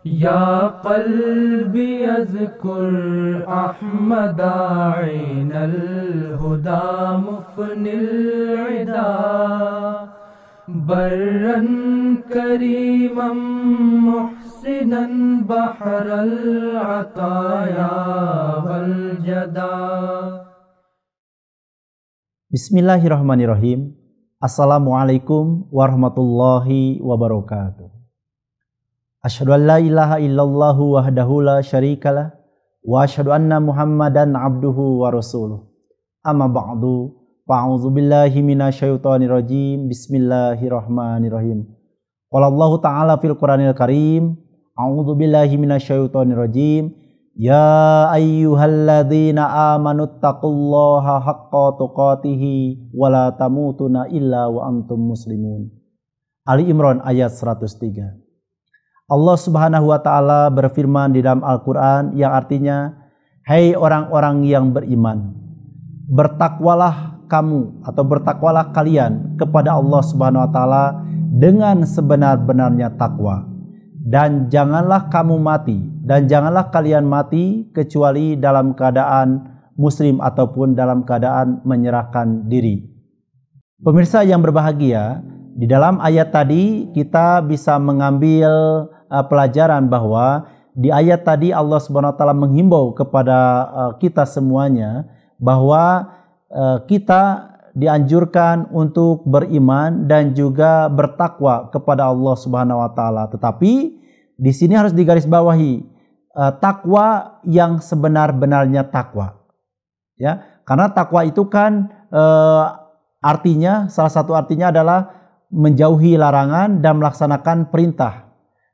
Ya qalbi azkur Ahmad ainal huda mufnil ida barran karimam muhsinan bahral ataya wal jada. Bismillahirrahmanirrahim. Assalamualaikum warahmatullahi wabarakatuh. Asyhadu an la ilaha illallahu wahdahu la syarikalah wa asyhadu anna Muhammadan abduhu wa rasuluh. Amma ba'du. Fa'udzu billahi minasyaitonir rajim. Bismillahirrahmanirrahim. Qala Allah Ta'ala fil Qur'anil Karim, a'udzu billahi minasyaitonir rajim. Ya ayyuhalladzina amanuttaqullaha haqqa tuqatih wa la tamutunna illa wa antum muslimun. Ali Imran ayat 103. Allah Subhanahu wa Ta'ala berfirman di dalam Al-Quran yang artinya, hai orang-orang yang beriman, bertakwalah kamu atau bertakwalah kalian kepada Allah Subhanahu wa Ta'ala dengan sebenar-benarnya takwa, dan janganlah kamu mati, dan janganlah kalian mati kecuali dalam keadaan muslim ataupun dalam keadaan menyerahkan diri. Pemirsa yang berbahagia, di dalam ayat tadi kita bisa mengambil pelajaran bahwa di ayat tadi Allah Subhanahu wa Ta'ala menghimbau kepada kita semuanya bahwa kita dianjurkan untuk beriman dan juga bertakwa kepada Allah Subhanahu wa Ta'ala. Tetapi di sini harus digarisbawahi takwa yang sebenar-benarnya takwa. Ya, karena takwa itu kan artinya, salah satu artinya adalah menjauhi larangan dan melaksanakan perintah.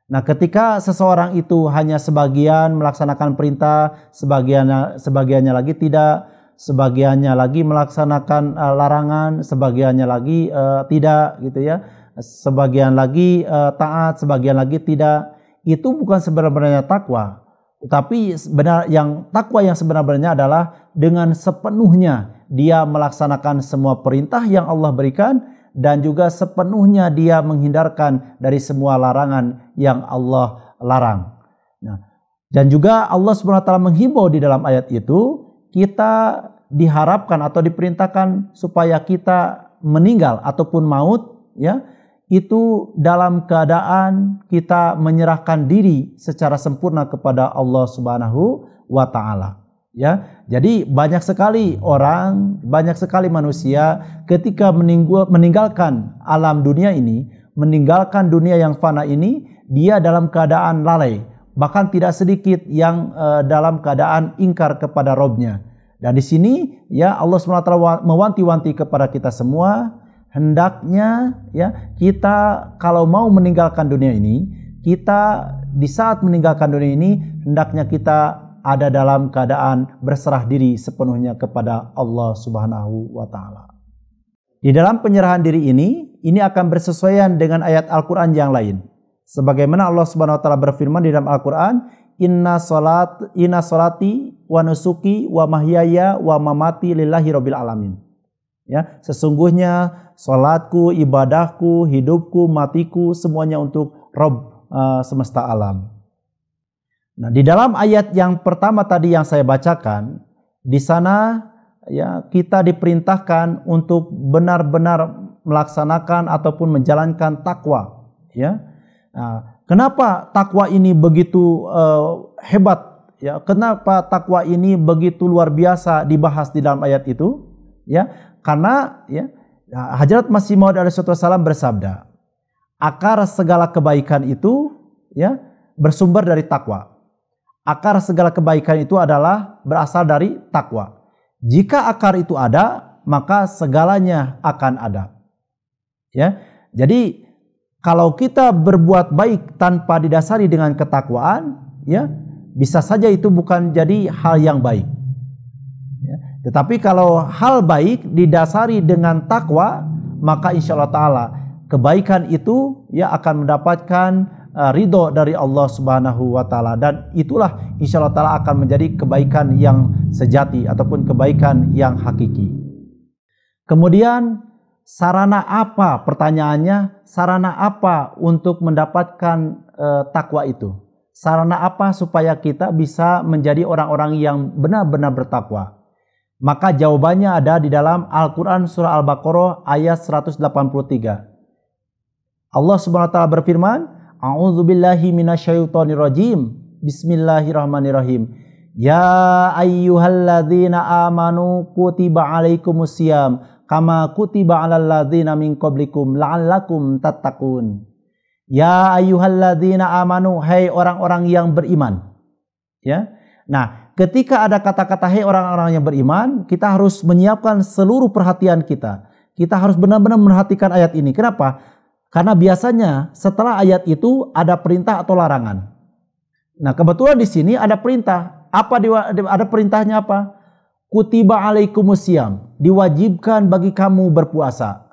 Nah, ketika seseorang itu hanya sebagian melaksanakan perintah, sebagiannya lagi tidak, sebagiannya lagi melaksanakan larangan, sebagiannya lagi tidak, gitu ya. Sebagian lagi taat, sebagian lagi tidak. Itu bukan sebenarnya takwa. Tapi takwa yang sebenarnya adalah dengan sepenuhnya dia melaksanakan semua perintah yang Allah berikan, dan juga sepenuhnya dia menghindarkan dari semua larangan yang Allah larang. Nah, dan juga Allah SWT menghimbau di dalam ayat itu, kita diharapkan atau diperintahkan supaya kita meninggal ataupun maut, ya, itu dalam keadaan kita menyerahkan diri secara sempurna kepada Allah Subhanahu wa Ta'ala. Ya, jadi banyak sekali orang, banyak sekali manusia ketika meninggalkan alam dunia ini, meninggalkan dunia yang fana ini, dia dalam keadaan lalai, bahkan tidak sedikit yang dalam keadaan ingkar kepada Robnya. Dan di sini ya Allah SWT mewanti-wanti kepada kita semua, hendaknya ya kita kalau mau meninggalkan dunia ini, kita di saat meninggalkan dunia ini hendaknya kita ada dalam keadaan berserah diri sepenuhnya kepada Allah Subhanahu wa Ta'ala. Di dalam penyerahan diri ini akan bersesuaian dengan ayat Al-Quran yang lain. Sebagaimana Allah Subhanahu wa Ta'ala berfirman di dalam Al-Quran, Inna solati wa nusuki wa mahyaya wa mamati lillahi rabbil alamin. Ya, sesungguhnya salatku, ibadahku, hidupku, matiku semuanya untuk Rabb semesta alam. Nah, di dalam ayat yang pertama tadi yang saya bacakan, di sana ya kita diperintahkan untuk benar-benar melaksanakan ataupun menjalankan takwa, ya. Nah, kenapa takwa ini begitu hebat, ya? Kenapa takwa ini begitu luar biasa dibahas di dalam ayat itu, ya? Karena ya Hadrat Masih Maud alaihissalam bersabda, akar segala kebaikan itu ya bersumber dari takwa. Akar segala kebaikan itu adalah berasal dari takwa. Jika akar itu ada, maka segalanya akan ada. Ya. Jadi kalau kita berbuat baik tanpa didasari dengan ketakwaan, ya, bisa saja itu bukan jadi hal yang baik. Ya. Tetapi kalau hal baik didasari dengan takwa, maka insya Allah Ta'ala kebaikan itu ya akan mendapatkan ridho dari Allah Subhanahu wa Ta'ala, dan itulah insyaallah Ta'ala akan menjadi kebaikan yang sejati ataupun kebaikan yang hakiki. Kemudian sarana apa, pertanyaannya, sarana apa untuk mendapatkan takwa itu? Sarana apa supaya kita bisa menjadi orang-orang yang benar-benar bertakwa? Maka jawabannya ada di dalam Al-Quran surah Al-Baqarah ayat 183. Allah Subhanahu wa taala berfirman, A'udzubillahi minasyaitonirrajim. Bismillahirrahmanirrahim. Ya ayyuhalladzina amanu kutiba alaikumusiyam kama kutiba alal ladzina min qablikum la'allakum tattaqun. Ya ayyuhalladzina amanu, hai orang-orang yang beriman. Ya. Nah, ketika ada kata-kata hai orang-orang yang beriman, kita harus menyiapkan seluruh perhatian kita. Kita harus benar-benar memperhatikan ayat ini. Kenapa? Karena biasanya setelah ayat itu ada perintah atau larangan. Nah, kebetulan di sini ada perintah. Ada perintahnya apa? Kutiba alaikumusiyam, diwajibkan bagi kamu berpuasa.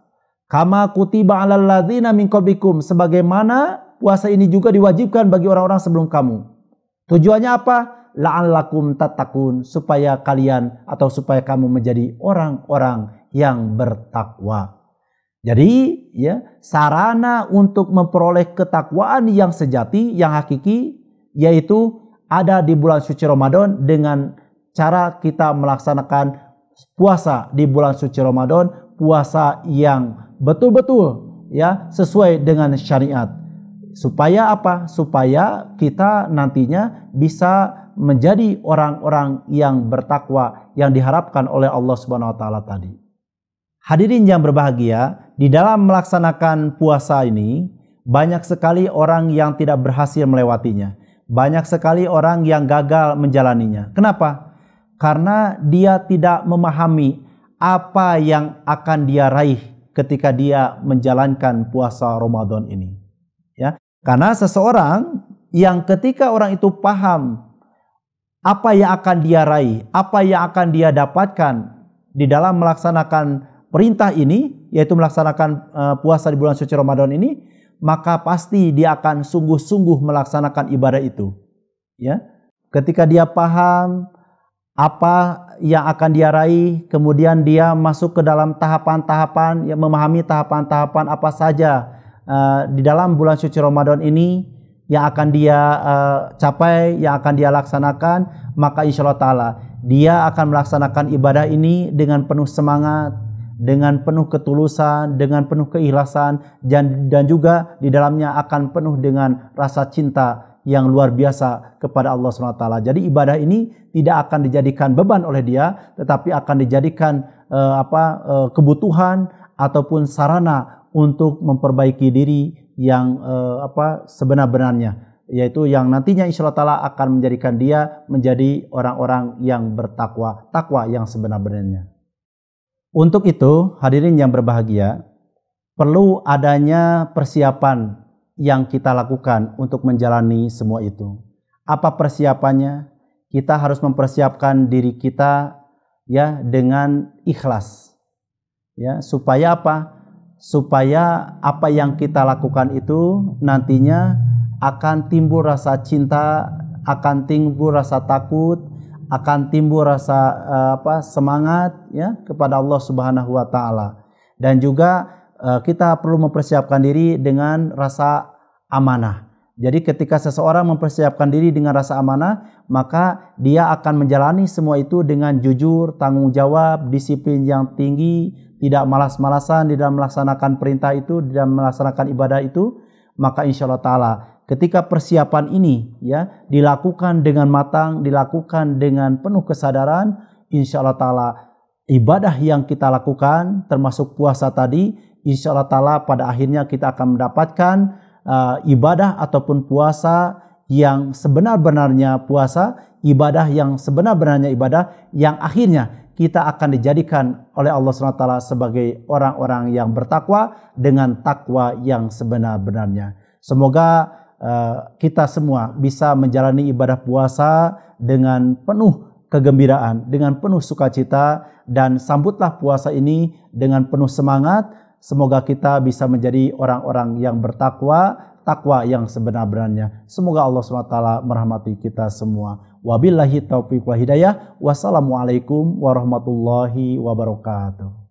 Kama kutiba alal ladzina min qablikum, sebagaimana puasa ini juga diwajibkan bagi orang-orang sebelum kamu. Tujuannya apa? La'allakum tattaqun, supaya kalian atau supaya kamu menjadi orang-orang yang bertakwa. Jadi, ya, sarana untuk memperoleh ketakwaan yang sejati, yang hakiki, yaitu ada di bulan suci Ramadan dengan cara kita melaksanakan puasa di bulan suci Ramadan, puasa yang betul-betul ya sesuai dengan syariat. Supaya apa? Supaya kita nantinya bisa menjadi orang-orang yang bertakwa yang diharapkan oleh Allah Subhanahu wa taala tadi. Hadirin yang berbahagia, di dalam melaksanakan puasa ini banyak sekali orang yang tidak berhasil melewatinya. Banyak sekali orang yang gagal menjalaninya. Kenapa? Karena dia tidak memahami apa yang akan dia raih ketika dia menjalankan puasa Ramadan ini. Ya, karena seseorang yang ketika orang itu paham apa yang akan dia raih, apa yang akan dia dapatkan di dalam melaksanakan perintah ini, yaitu melaksanakan puasa di bulan suci Ramadan ini, maka pasti dia akan sungguh-sungguh melaksanakan ibadah itu. Ya, ketika dia paham apa yang akan dia raih, kemudian dia masuk ke dalam tahapan-tahapan, yang memahami tahapan-tahapan apa saja di dalam bulan suci Ramadan ini yang akan dia capai, yang akan dia laksanakan, maka insya Allah ta'ala dia akan melaksanakan ibadah ini dengan penuh semangat, dengan penuh ketulusan, dengan penuh keikhlasan, dan juga di dalamnya akan penuh dengan rasa cinta yang luar biasa kepada Allah SWT. Jadi ibadah ini tidak akan dijadikan beban oleh dia, tetapi akan dijadikan kebutuhan ataupun sarana untuk memperbaiki diri yang sebenar-benarnya, yaitu yang nantinya insya Allah ta'ala akan menjadikan dia menjadi orang-orang yang bertakwa, takwa yang sebenar-benarnya. Untuk itu, hadirin yang berbahagia, perlu adanya persiapan yang kita lakukan untuk menjalani semua itu. Apa persiapannya? Kita harus mempersiapkan diri kita ya dengan ikhlas. Ya, supaya apa? Supaya apa yang kita lakukan itu nantinya akan timbul rasa cinta, akan timbul rasa takut, akan timbul rasa semangat ya kepada Allah Subhanahu wa taala. Dan juga kita perlu mempersiapkan diri dengan rasa amanah. Jadi ketika seseorang mempersiapkan diri dengan rasa amanah, maka dia akan menjalani semua itu dengan jujur, tanggung jawab, disiplin yang tinggi, tidak malas-malasan di dalam melaksanakan perintah itu, di dalam melaksanakan ibadah itu. Maka insya Allah ta'ala ketika persiapan ini ya dilakukan dengan matang, dilakukan dengan penuh kesadaran, insya Allah ta'ala ibadah yang kita lakukan termasuk puasa tadi, insya Allah ta'ala pada akhirnya kita akan mendapatkan ibadah ataupun puasa yang sebenar-benarnya puasa, ibadah yang sebenar-benarnya ibadah, yang akhirnya kita akan dijadikan oleh Allah SWT sebagai orang-orang yang bertakwa dengan takwa yang sebenar-benarnya. Semoga kita semua bisa menjalani ibadah puasa dengan penuh kegembiraan, dengan penuh sukacita, dan sambutlah puasa ini dengan penuh semangat. Semoga kita bisa menjadi orang-orang yang bertakwa, takwa yang sebenar-benarnya. Semoga Allah SWT merahmati kita semua. Wabillahi taufiq wa hidayah. Wassalamualaikum warahmatullahi wabarakatuh.